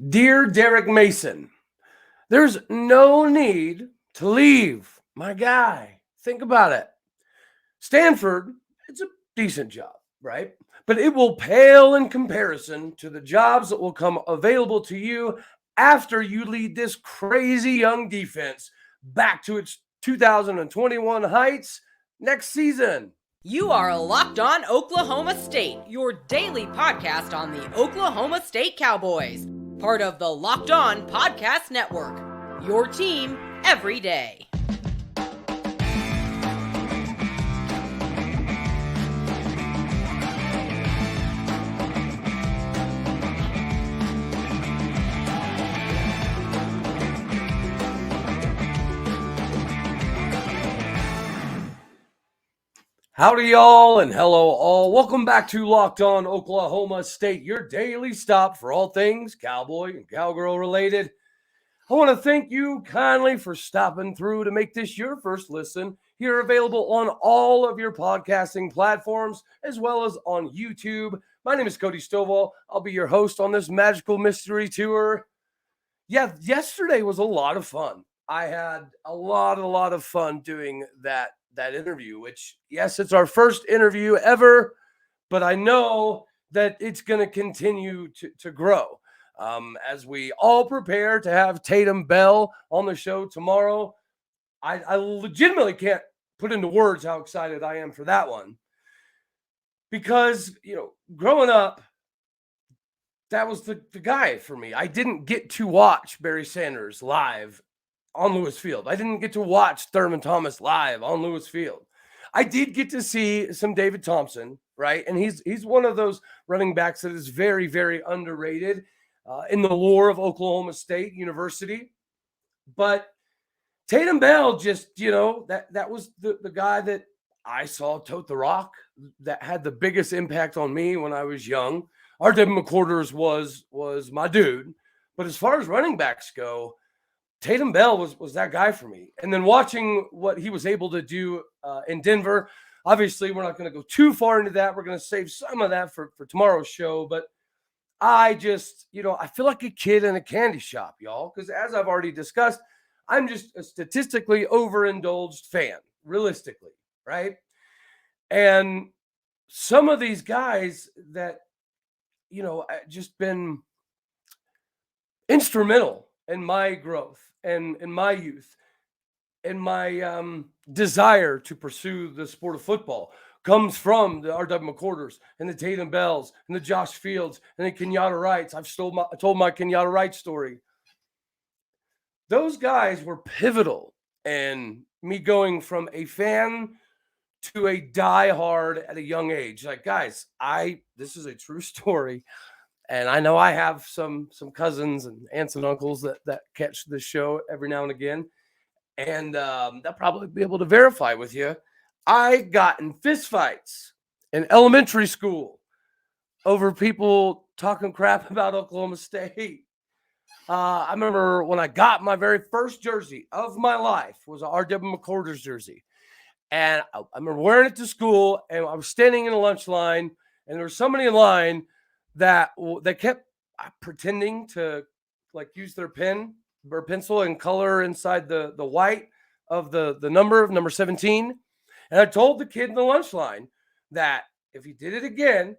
Dear Derek Mason, there's no need to leave, my guy. Think about it. Stanford, it's a decent job, right? But it will pale in comparison to the jobs that will come available to you after you lead this crazy young defense back to its 2021 heights next season. You are Locked On Oklahoma State, your daily podcast on the Oklahoma State Cowboys, part of the Locked On Podcast Network, your team every day. Howdy, y'all, and hello, all. Welcome back to Locked On Oklahoma State, your daily stop for all things cowboy and cowgirl related. I want to thank you kindly for stopping through to make this your first listen. Here, available on all of your podcasting platforms, as well as on YouTube. My name is Cody Stovall. I'll be your host on this magical mystery tour. Yeah, yesterday was a lot of fun. I had a lot of fun doing that interview, which, yes, it's our first interview ever, but I know that it's going to continue to grow as we all prepare to have Tatum Bell on the show tomorrow. I legitimately can't put into words how excited I am for that one, because, you know, growing up, that was the guy for me. I didn't get to watch Barry Sanders live on Lewis Field. I didn't get to watch Thurman Thomas live on Lewis Field. I did get to see some David Thompson, right? And he's one of those running backs that is very, very underrated in the lore of Oklahoma State University. But Tatum Bell, just, you know, that was the guy that I saw tote the rock, that had the biggest impact on me when I was young. R.W. McQuarters was my dude. But as far as running backs go, Tatum Bell was that guy for me. And then watching what he was able to do in Denver, obviously we're not going to go too far into that. We're going to save some of that for tomorrow's show. But I just, you know, I feel like a kid in a candy shop, y'all, because as I've already discussed, I'm just a statistically overindulged fan, realistically, right? And some of these guys that, you know, just been instrumental in my growth and in my youth and my desire to pursue the sport of football comes from the R.W. McQuarters and the Tatum Bells and the Josh Fields and the Kenyatta Wrights. I told my Kenyatta Wright story. Those guys were pivotal in me going from a fan to a diehard at a young age. Like, guys, this is a true story. And I know I have some cousins and aunts and uncles that catch this show every now and again. And they'll probably be able to verify with you. I got in fistfights in elementary school over people talking crap about Oklahoma State. I remember when I got my very first jersey of my life was an R.W. McQuarters jersey. And I remember wearing it to school, and I was standing in a lunch line, and there was somebody in line that they kept pretending to, like, use their pen or pencil and color inside the white of the number 17. And I told the kid in the lunch line that if he did it again,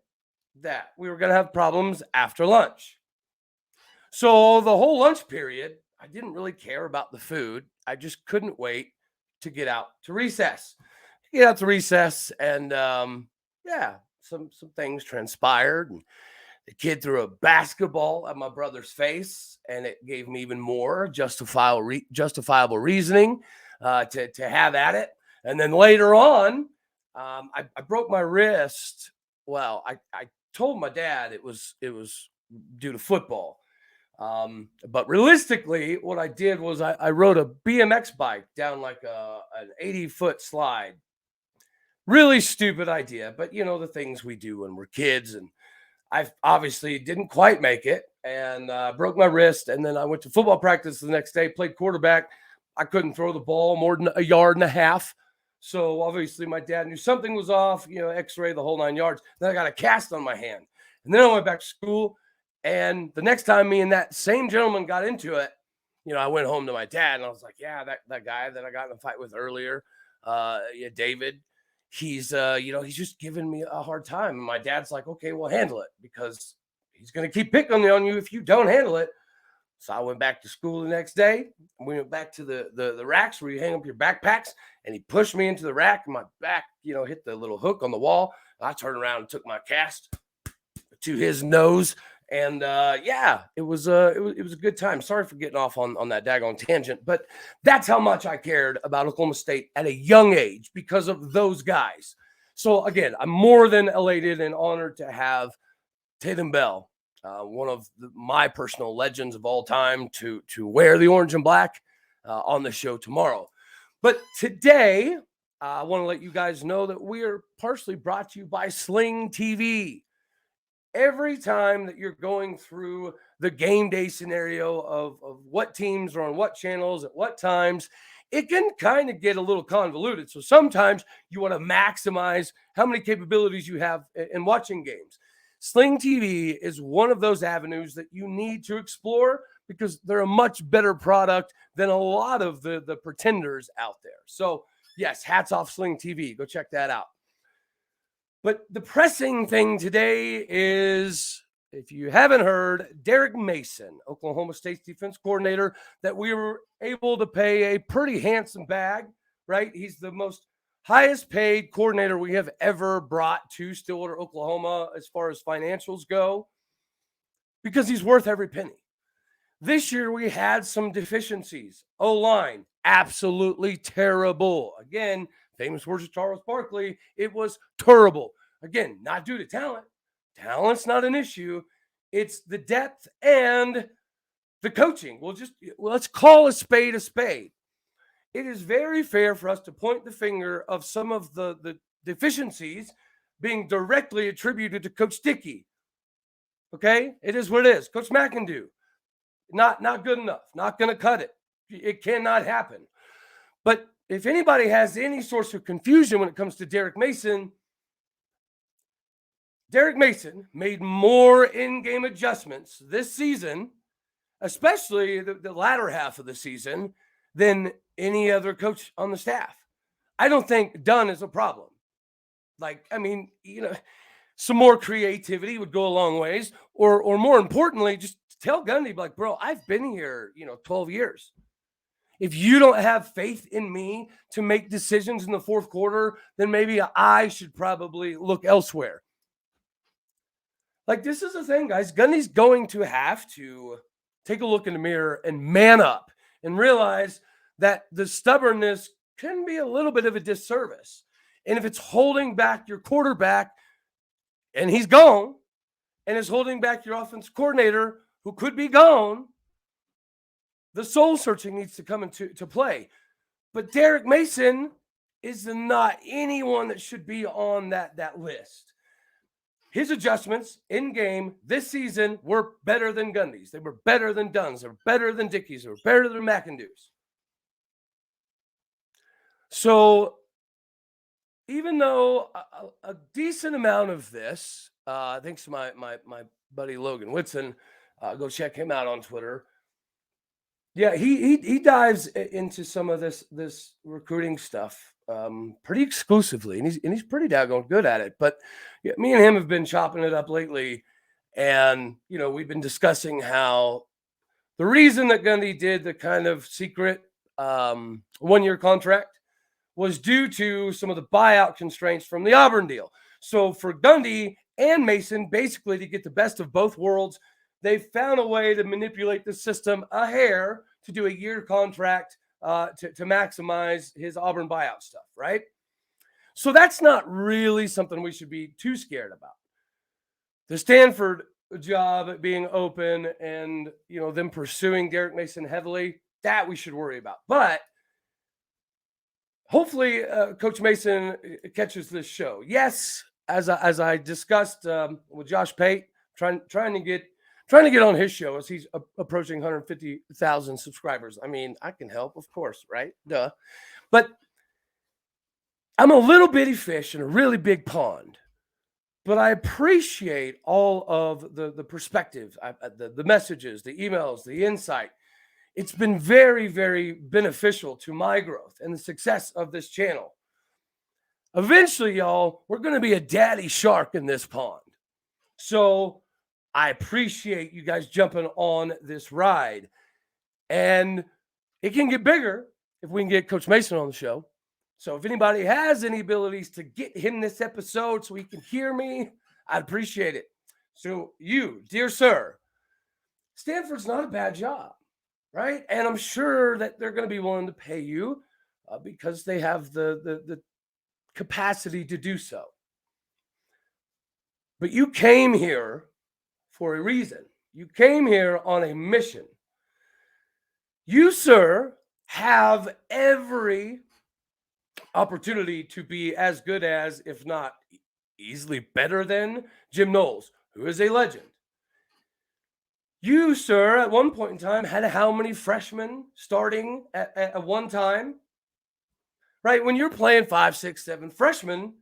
that we were going to have problems after lunch. So the whole lunch period, I didn't really care about the food. I just couldn't wait to get out to recess. And some things transpired, and the kid threw a basketball at my brother's face, and it gave me even more justifiable reasoning to have at it. And then later on, I broke my wrist. Well, I told my dad it was due to football. But realistically, what I did was I rode a BMX bike down like an 80-foot slide. Really stupid idea, but you know, the things we do when we're kids. And I obviously didn't quite make it and broke my wrist. And then I went to football practice the next day, played quarterback. I couldn't throw the ball more than a yard and a half. So obviously my dad knew something was off, you know, x-ray, the whole 9 yards. Then I got a cast on my hand. And then I went back to school, And the next time me and that same gentleman got into it, I went home to my dad and I was like, yeah, that guy that I got in a fight with earlier, David, he's just giving me a hard time. And my dad's like, okay, well, handle it, because he's going to keep picking on you if you don't handle it. So I went back to school the next day. We went back to the racks where you hang up your backpacks, and he pushed me into the rack, and my back, hit the little hook on the wall. I turned around and took my cast to his nose. And it was a good time. Sorry for getting off on that daggone tangent, but that's how much I cared about Oklahoma State at a young age because of those guys. So again, I'm more than elated and honored to have Tatum Bell, one of my personal legends of all time, to wear the orange and black on the show tomorrow. But today, I want to let you guys know that we are partially brought to you by Sling TV. Every time that you're going through the game day scenario of what teams are on what channels at what times, it can kind of get a little convoluted. So sometimes you want to maximize how many capabilities you have in watching games. Sling TV is one of those avenues that you need to explore because they're a much better product than a lot of the pretenders out there. So yes, hats off Sling TV. Go check that out. But the pressing thing today is, if you haven't heard, Derek Mason, Oklahoma State's defense coordinator, that we were able to pay a pretty handsome bag, right? He's the most highest paid coordinator we have ever brought to Stillwater, Oklahoma, as far as financials go, because he's worth every penny. This year, we had some deficiencies. O-line, absolutely terrible. Again, famous words of Charles Barkley, it was terrible. Again, not due to talent. Talent's not an issue. It's the depth and the coaching. Let's call a spade a spade. It is very fair for us to point the finger of some of the deficiencies being directly attributed to Coach Dickey. Okay? It is what it is. Coach McIndoe, not good enough. Not going to cut it. It cannot happen. But if anybody has any source of confusion when it comes to Derek Mason made more in-game adjustments this season, especially the latter half of the season, than any other coach on the staff. I don't think done is a problem. Some more creativity would go a long ways, or more importantly, just tell Gundy, like, bro, I've been here, 12 years. If you don't have faith in me to make decisions in the fourth quarter, then maybe I should probably look elsewhere. Like, this is the thing, guys. Gundy's going to have to take a look in the mirror and man up and realize that the stubbornness can be a little bit of a disservice. And if it's holding back your quarterback and he's gone, and is holding back your offensive coordinator who could be gone, the soul searching needs to come into play. But Derek Mason is not anyone that should be on that list. His adjustments in game this season were better than Gundy's. They were better than Dunn's. They were better than Dickey's. They were better than McIndoe's. So even though a decent amount of this, thanks to my buddy Logan Whitson, go check him out on Twitter. Yeah, he dives into some of this recruiting stuff pretty exclusively, and he's pretty daggone good at it. But yeah, me and him have been chopping it up lately, and we've been discussing how the reason that Gundy did the kind of secret 1-year contract was due to some of the buyout constraints from the Auburn deal. So for Gundy and Mason, basically to get the best of both worlds, they found a way to manipulate the system a hair to do a year contract to maximize his Auburn buyout stuff, right? So that's not really something we should be too scared about. The Stanford job being open and, them pursuing Derek Mason heavily, that we should worry about. But hopefully Coach Mason catches this show. Yes, as I discussed with Josh Pate, trying to get on his show as he's approaching 150,000 subscribers. I mean, I can help, of course, right? Duh. But I'm a little bitty fish in a really big pond. But I appreciate all of the perspectives, the messages, the emails, the insight. It's been very, very beneficial to my growth and the success of this channel. Eventually, y'all, we're going to be a daddy shark in this pond. So I appreciate you guys jumping on this ride. And it can get bigger if we can get Coach Mason on the show. So if anybody has any abilities to get him this episode so he can hear me, I'd appreciate it. So you, dear sir, Stanford's not a bad job, right? And I'm sure that they're going to be willing to pay you because they have the capacity to do so. But you came here for a reason. You came here on a mission. You, sir, have every opportunity to be as good as, if not easily better than, Jim Knowles, who is a legend. You, sir, at one point in time had how many freshmen starting at one time? Right? When you're playing 5, 6, 7 freshmen,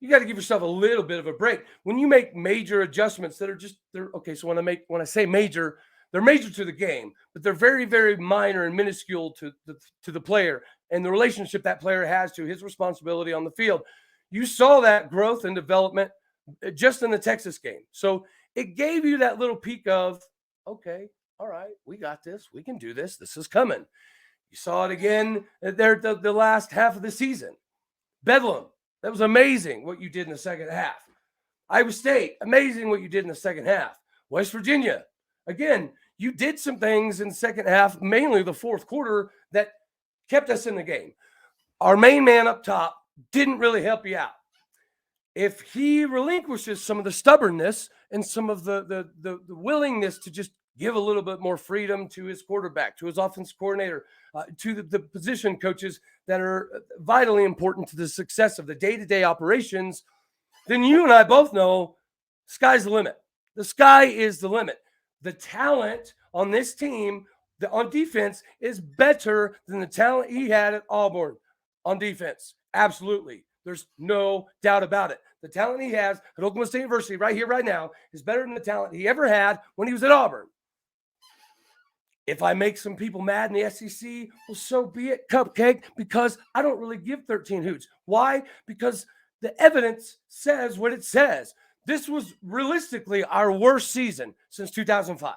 you got to give yourself a little bit of a break. When you make major adjustments that are they're okay. So when I say major, they're major to the game, but they're very, very minor and minuscule to the player and the relationship that player has to his responsibility on the field. You saw that growth and development just in the Texas game. So it gave you that little peek of, okay, all right, we got this. We can do this. This is coming. You saw it again there the last half of the season. Bedlam, that was amazing what you did in the second half. Iowa State, amazing what you did in the second half. West Virginia, again, you did some things in the second half, mainly the fourth quarter, that kept us in the game. Our main man up top didn't really help you out. If he relinquishes some of the stubbornness and some of the willingness to just give a little bit more freedom to his quarterback, to his offensive coordinator, to the position coaches that are vitally important to the success of the day-to-day operations, then you and I both know sky's the limit. The sky is the limit. The talent on this team on defense is better than the talent he had at Auburn on defense. Absolutely. There's no doubt about it. The talent he has at Oklahoma State University right here, right now, is better than the talent he ever had when he was at Auburn. If I make some people mad in the SEC, well, so be it, cupcake, because I don't really give 13 hoots. Why? Because the evidence says what it says. This was realistically our worst season since 2005.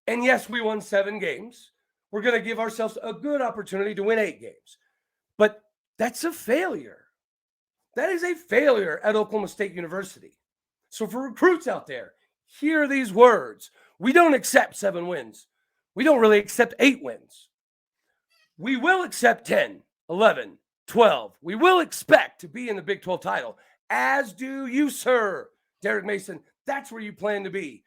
And yes, we won 7 games. We're going to give ourselves a good opportunity to win 8 games. But that's a failure. That is a failure at Oklahoma State University. So for recruits out there, hear these words. We don't accept 7 wins. We don't really accept 8 wins. We will accept 10, 11, 12. We will expect to be in the Big 12 title, as do you, sir, Derek Mason. That's where you plan to be.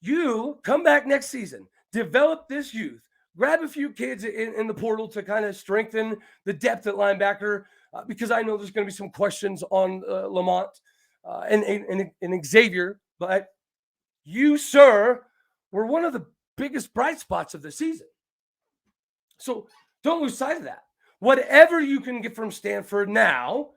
You come back next season, develop this youth, grab a few kids in the portal to kind of strengthen the depth at linebacker, because I know there's going to be some questions on Lamont and Xavier, but you, sir, were one of the biggest bright spots of the season. So don't lose sight of that. Whatever you can get from Stanford now,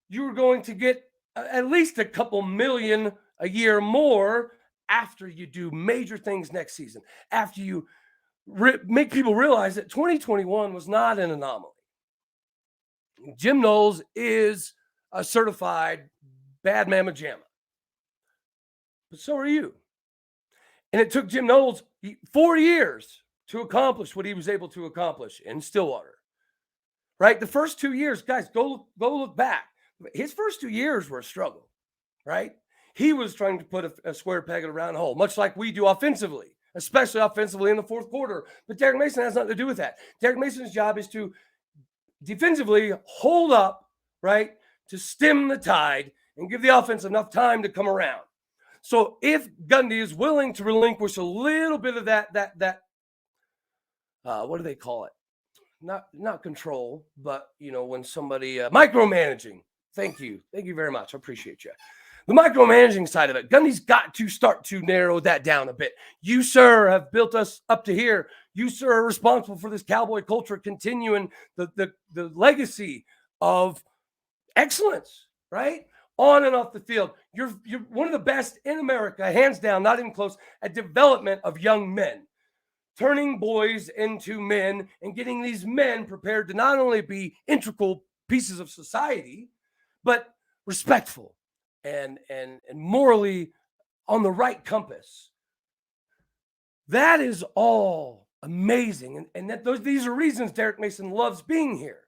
you're going to get at least a couple million a year more after you do major things next season, after you make people realize that 2021 was not an anomaly. Jim Knowles is a certified bad mamma jamma. But so are you. And it took Jim Knowles 4 years to accomplish what he was able to accomplish in Stillwater. Right? The first 2 years, guys, go look back. His first 2 years were a struggle, right? He was trying to put a square peg in a round hole, much like we do offensively, especially offensively in the fourth quarter. But Derek Mason has nothing to do with that. Derek Mason's job is to defensively hold up, right, to stem the tide and give the offense enough time to come around. So if Gundy is willing to relinquish a little bit of that what do they call it? Not control, but when somebody micromanaging. Thank you very much. I appreciate you. The micromanaging side of it, Gundy's got to start to narrow that down a bit. You, sir, have built us up to here. You, sir, are responsible for this Cowboy culture continuing the legacy of excellence, right? on and off the field. You're one of the best in America, hands down, not even close, at development of young men, turning boys into men and getting these men prepared to not only be integral pieces of society, but respectful and morally on the right compass. That is all amazing. And these are reasons Derek Mason loves being here.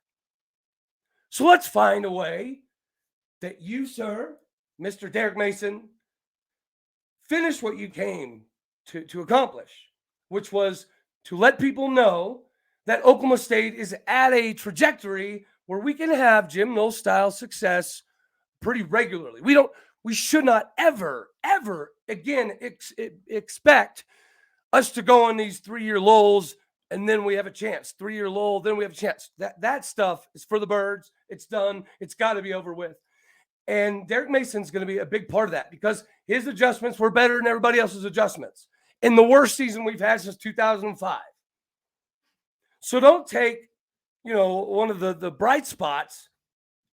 So let's find a way that you, sir, Mr. Derek Mason, finish what you came to accomplish, which was to let people know that Oklahoma State is at a trajectory where we can have Jim Knowles style success pretty regularly. We should not ever again expect us to go on these 3-year lulls and then we have a chance. 3-year lull, then we have a chance. That stuff is for the birds. It's done. It's got to be over with. And Derek Mason's going to be a big part of that because his adjustments were better than everybody else's adjustments in the worst season we've had since 2005. So don't take, one of the bright spots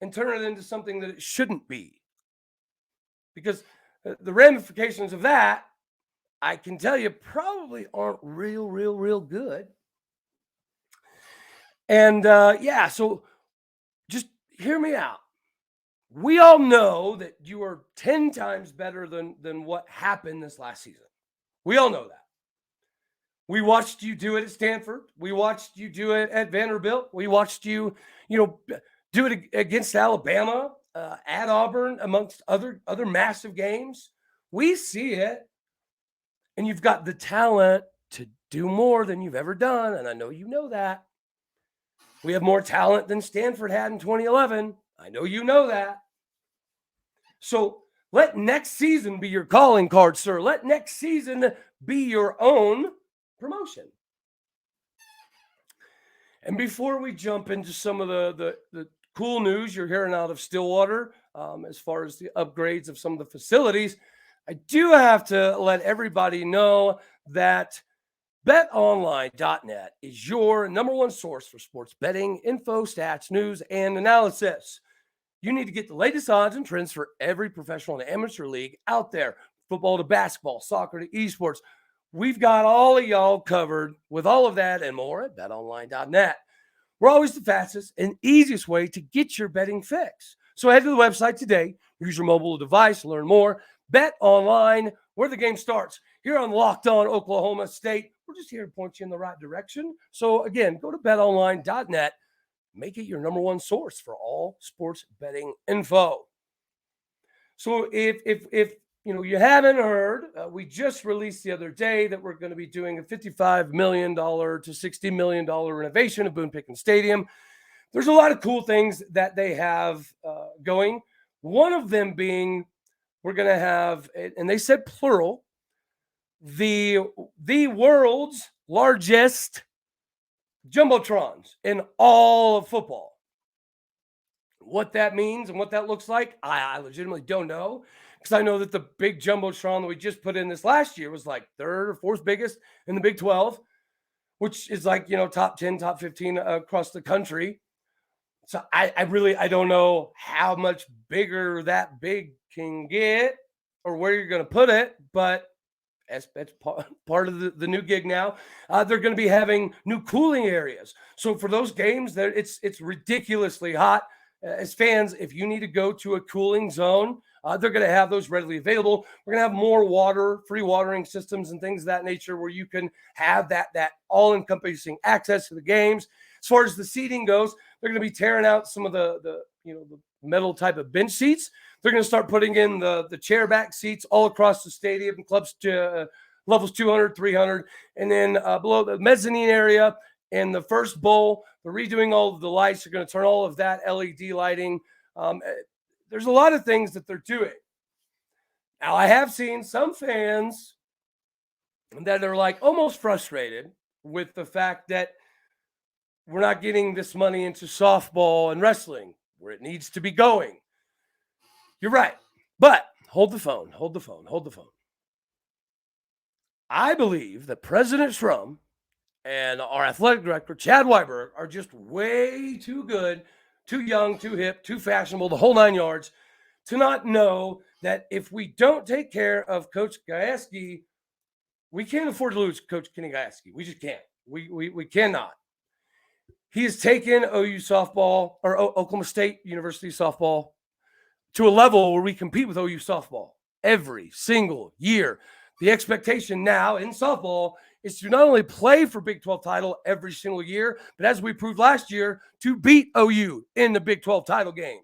and turn it into something that it shouldn't be. Because the ramifications of that, I can tell you, probably aren't real good. And so just hear me out. We all know that you are 10 times better than what happened this last season. We all know that. We watched you do it at Stanford. We watched you do it at Vanderbilt. We watched you, do it against Alabama, at Auburn, amongst other massive games. We see it. And you've got the talent to do more than you've ever done. And I know you know that. We have more talent than Stanford had in 2011. I know you know that. So let next season be your calling card, sir. Let next season be your own promotion. And before we jump into some of the cool news you're hearing out of Stillwater, as far as the upgrades of some of the facilities, I do have to let everybody know that betonline.net is your number one source for sports betting, info, stats, news, and analysis. You need to get the latest odds and trends for every professional and amateur league out there, football to basketball, soccer to esports. We've got all of y'all covered with all of that and more at betonline.net. We're always the fastest and easiest way to get your betting fix. So head to the website today, use your mobile device, learn more. Bet online, where the game starts. Here on Locked On Oklahoma State, we're just here to point you in the right direction. So again, go to betonline.net. Make it your number one source for all sports betting info. So if you haven't heard, we just released the other day that we're going to be doing a $55 million to $60 million renovation of Boone Pickens Stadium. There's a lot of cool things that they have going. One of them being, we're going to have, and they said plural, the world's largest jumbotrons in all of football. What that means and what that looks like, I legitimately don't know, because I know that the big jumbotron that we just put in this last year was like third or fourth biggest in the Big 12, which is like, top 10, top 15 across the country. So I don't know how much bigger that big can get or where you're going to put it, but that's part of the new gig now. They're going to be having new cooling areas. So for those games, it's ridiculously hot. As fans, if you need to go to a cooling zone, they're going to have those readily available. We're going to have more water, free watering systems and things of that nature where you can have that all-encompassing access to the games. As far as the seating goes, they're going to be tearing out some of the metal type of bench seats. They're going to start putting in the chair back seats all across the stadium, clubs to levels 200, 300, and then below the mezzanine area and the first bowl, they're redoing all of the lights. They're going to turn all of that LED lighting. There's a lot of things that they're doing. Now, I have seen some fans that are like almost frustrated with the fact that we're not getting this money into softball and wrestling where it needs to be going. You're right. But hold the phone. I believe that President Trump and our athletic director, Chad Weiberg, are just way too good, too young, too hip, too fashionable, the whole 9 yards, to not know that if we don't take care of Coach Gajewski, we can't afford to lose Coach Kenny Gajewski. We just can't. We cannot. He has taken OU softball or Oklahoma State University softball to a level where we compete with OU softball every single year. The expectation now in softball is to not only play for Big 12 title every single year, but as we proved last year, to beat OU in the Big 12 title game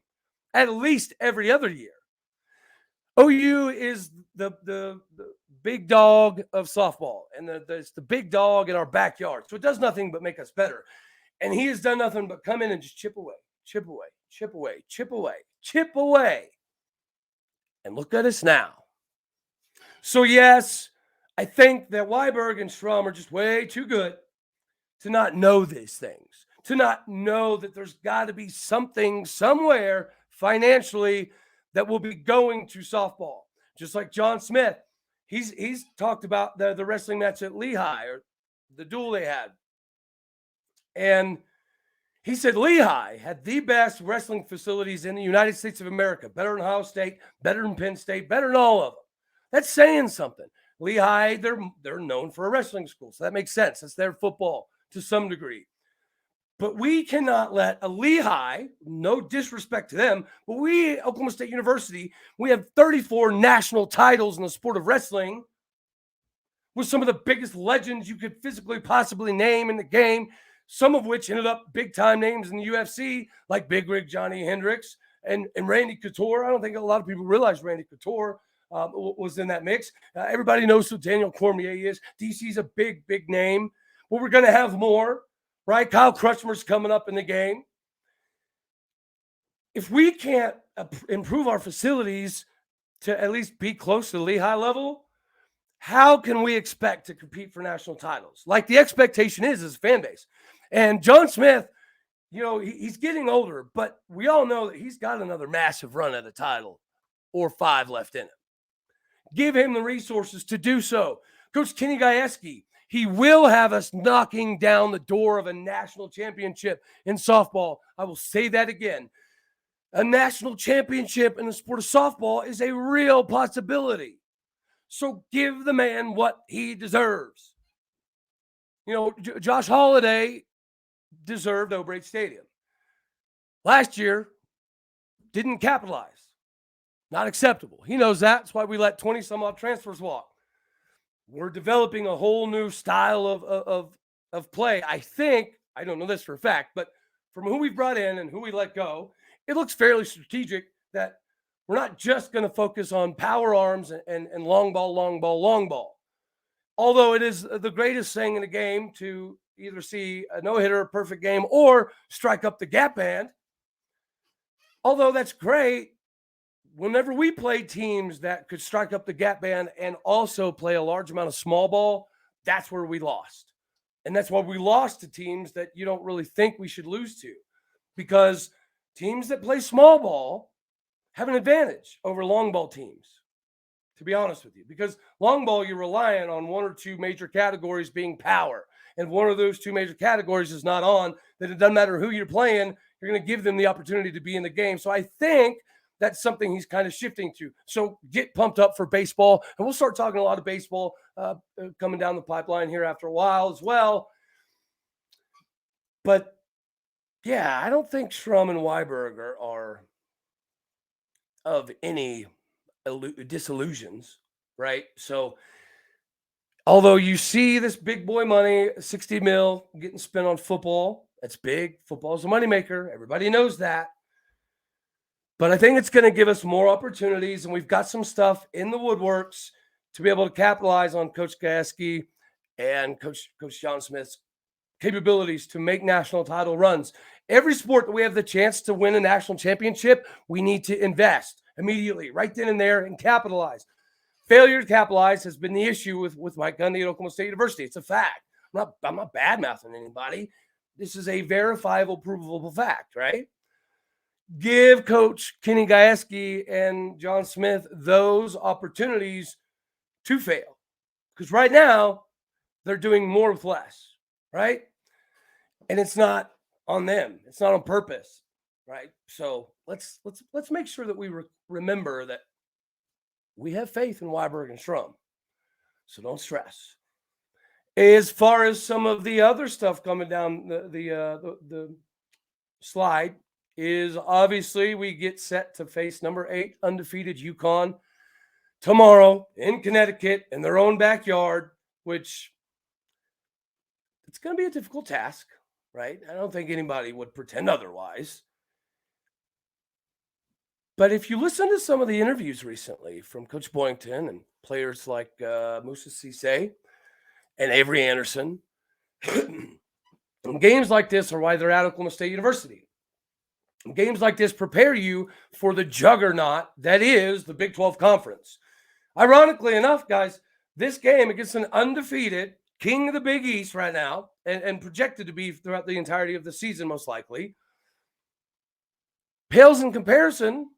at least every other year. OU is the big dog of softball, and it's the big dog in our backyard. So it does nothing but make us better. And he has done nothing but come in and just chip away, chip away, chip away, chip away, chip away. And look at us now. So yes, I think that Weiberg and Schrum are just way too good to not know these things, to not know that there's got to be something somewhere financially that will be going to softball. Just like John Smith, he's talked about the wrestling match at Lehigh, or the duel they had. And he said Lehigh had the best wrestling facilities in the United States of America, better than Ohio State, better than Penn State, better than all of them. That's saying something. Lehigh, they're known for a wrestling school, so that makes sense. That's their football to some degree. But we cannot let a Lehigh, no disrespect to them, but we, Oklahoma State University, we have 34 national titles in the sport of wrestling with some of the biggest legends you could physically possibly name in the game, some of which ended up big-time names in the UFC, like Big Rig Johnny Hendricks and Randy Couture. I don't think a lot of people realize Randy Couture was in that mix. Everybody knows who Daniel Cormier is. DC's a big, big name. But we're going to have more, right? Kyle Crutchmer's coming up in the game. If we can't improve our facilities to at least be close to the Lehigh level, how can we expect to compete for national titles? Like the expectation is as a fan base. And John Smith, you know, he's getting older, but we all know that he's got another massive run at a title or 5 left in him. Give him the resources to do so. Coach Kenny Gajewski, he will have us knocking down the door of a national championship in softball. I will say that again. A national championship in the sport of softball is a real possibility. So give the man what he deserves. You know, Josh Holliday deserved O'Brate Stadium. Last year, didn't capitalize. Not acceptable. He knows that. That's why we let 20-some-odd transfers walk. We're developing a whole new style of play. I think, I don't know this for a fact, but from who we brought in and who we let go, it looks fairly strategic that we're not just going to focus on power arms and long ball, long ball, long ball. Although it is the greatest thing in the game to either see a no-hitter, a perfect game, or strike up the gap band. Although that's great, whenever we played teams that could strike up the gap band and also play a large amount of small ball, that's where we lost. And that's why we lost to teams that you don't really think we should lose to, because teams that play small ball have an advantage over long ball teams, to be honest with you, because long ball, you're relying on one or two major categories being power. And one of those two major categories is not on, then it doesn't matter who you're playing, you're going to give them the opportunity to be in the game. So I think that's something he's kind of shifting to. So get pumped up for baseball. And we'll start talking a lot of baseball coming down the pipeline here after a while as well. But yeah, I don't think Schrum and Weiberg are of any disillusions, right? So although you see this big boy money, 60 mil getting spent on football, that's big. Football is a moneymaker. Everybody knows that. But I think it's going to give us more opportunities, and we've got some stuff in the woodworks to be able to capitalize on Coach Gajewski and Coach John Smith's capabilities to make national title runs. Every sport that we have the chance to win a national championship, we need to invest immediately, right then and there, and capitalize. Failure to capitalize has been the issue with Mike Gundy at Oklahoma State University. It's a fact. I'm not bad-mouthing anybody. This is a verifiable, provable fact, right? Give Coach Kenny Gajewski and John Smith those opportunities to fail. Because right now, they're doing more with less, right? And it's not on them. It's not on purpose. right? So let's make sure that we remember that we have faith in Weiberg and Strum. So don't stress. As far as some of the other stuff coming down the slide is obviously we get set to face number 8 undefeated UConn tomorrow in Connecticut in their own backyard, which it's going to be a difficult task, right? I don't think anybody would pretend otherwise. But if you listen to some of the interviews recently from Coach Boynton and players like Moussa Cisse and Avery Anderson, games like this are why they're at Oklahoma State University. Games like this prepare you for the juggernaut that is the Big 12 Conference. Ironically enough, guys, this game against an undefeated king of the Big East right now and projected to be throughout the entirety of the season most likely pales in comparison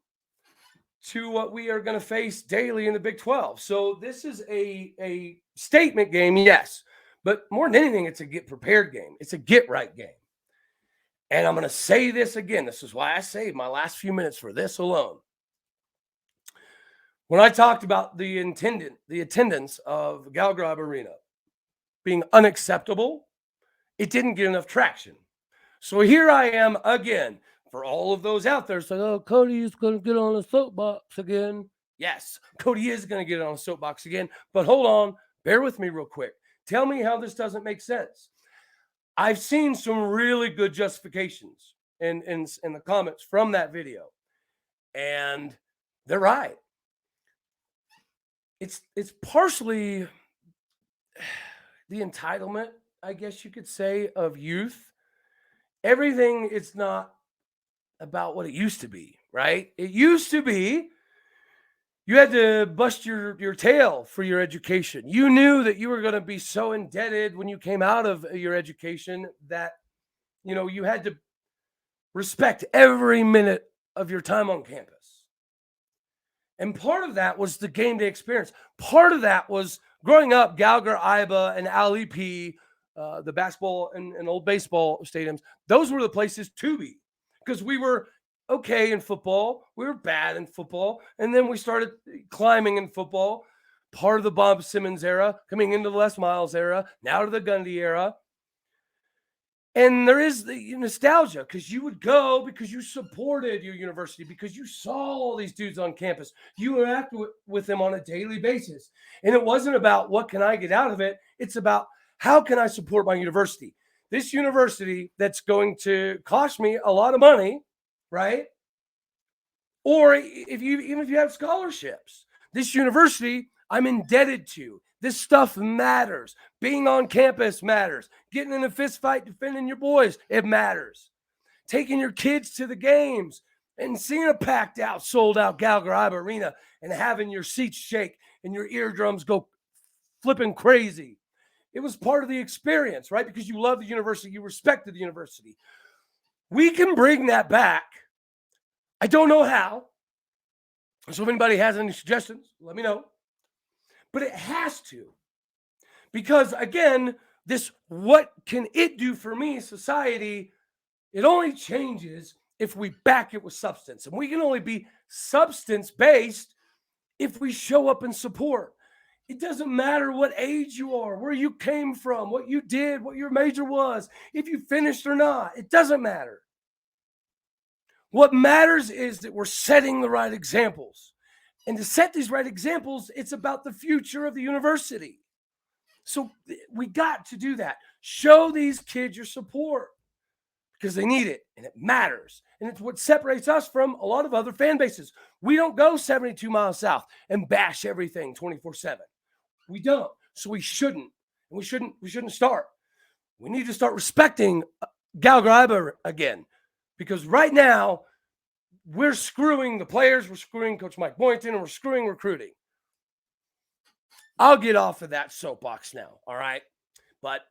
to what we are going to face daily in the Big 12. So this is a statement game, yes. But more than anything, it's a get prepared game. It's a get right game. And I'm going to say this again. This is why I saved my last few minutes for this alone. When I talked about the attendance of Gallagher Arena being unacceptable, it didn't get enough traction. So here I am again. For all of those out there saying, oh, Cody is going to get on a soapbox again. Yes, Cody is going to get on a soapbox again. But hold on. Bear with me real quick. Tell me how this doesn't make sense. I've seen some really good justifications in the comments from that video. And they're right. It's partially the entitlement, I guess you could say, of youth. Everything, it's not about what it used to be, right? It used to be you had to bust your tail for your education. You knew that you were going to be so indebted when you came out of your education that, you know, you had to respect every minute of your time on campus. And part of that was the game day experience. Part of that was growing up, Gallagher, Iba, and Ali P, the basketball and old baseball stadiums. Those were the places to be. Because we were okay in football, we were bad in football, and then we started climbing in football. Part of the Bob Simmons era, coming into the Les Miles era, now to the Gundy era. And there is the nostalgia because you would go because you supported your university, because you saw all these dudes on campus. You interacted with them on a daily basis. And it wasn't about what can I get out of it. It's about how can I support my university? This university that's going to cost me a lot of money, right? Or even if you have scholarships, this university I'm indebted to. This stuff matters. Being on campus matters. Getting in a fist fight, defending your boys, it matters. Taking your kids to the games and seeing a packed out, sold out Gallagher Arena and having your seats shake and your eardrums go flipping crazy. It was part of the experience, right? Because you love the university, you respected the university. We can bring that back. I don't know how. So if anybody has any suggestions, let me know. But it has to. Because again, this what can it do for me, society, it only changes if we back it with substance. And we can only be substance-based if we show up and support. It doesn't matter what age you are, where you came from, what you did, what your major was, if you finished or not. It doesn't matter. What matters is that we're setting the right examples. And to set these right examples, it's about the future of the university. So we got to do that. Show these kids your support because they need it and it matters. And it's what separates us from a lot of other fan bases. We don't go 72 miles south and bash everything 24/7. We don't. So we shouldn't. And we shouldn't start. We need to start respecting Gallagher again. Because right now, we're screwing the players, we're screwing Coach Mike Boynton, and we're screwing recruiting. I'll get off of that soapbox now, all right? But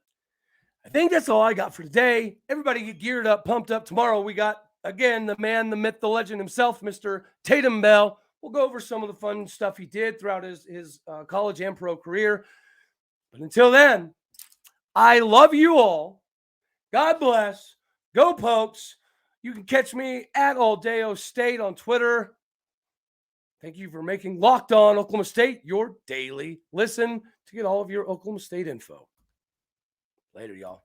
I think that's all I got for today. Everybody get geared up, pumped up. Tomorrow we got, again, the man, the myth, the legend himself, Mr. Tatum Bell. We'll go over some of the fun stuff he did throughout his college and pro career. But until then, I love you all. God bless. Go Pokes. You can catch me at Aldeo State on Twitter. Thank you for making Locked On Oklahoma State your daily listen to get all of your Oklahoma State info. Later, y'all.